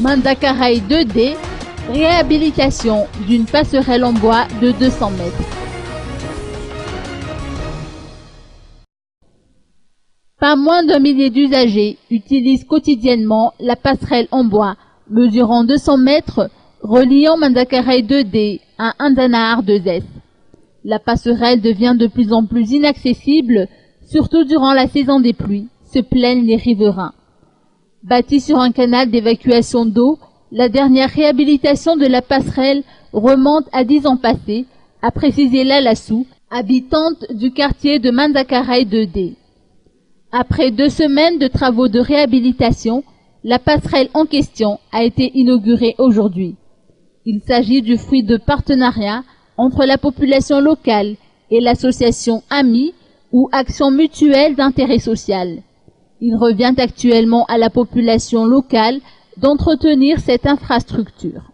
Mandakaray 2D, réhabilitation d'une passerelle en bois de 200 mètres. Pas moins d'un millier d'usagers utilisent quotidiennement la passerelle en bois, mesurant 200 mètres, reliant Mandakaray 2D à Andanar 2S. La passerelle devient de plus en plus inaccessible, surtout durant la saison des pluies, se plaignent les riverains. Bâtie sur un canal d'évacuation d'eau, la dernière réhabilitation de la passerelle remonte à 10 ans passés, a précisé Lalassou, habitante du quartier de Mandakaray 2D. Après 2 semaines de travaux de réhabilitation, la passerelle en question a été inaugurée aujourd'hui. Il s'agit du fruit de partenariats entre la population locale et l'association AMI ou Action mutuelle d'intérêt social. Il revient actuellement à la population locale d'entretenir cette infrastructure.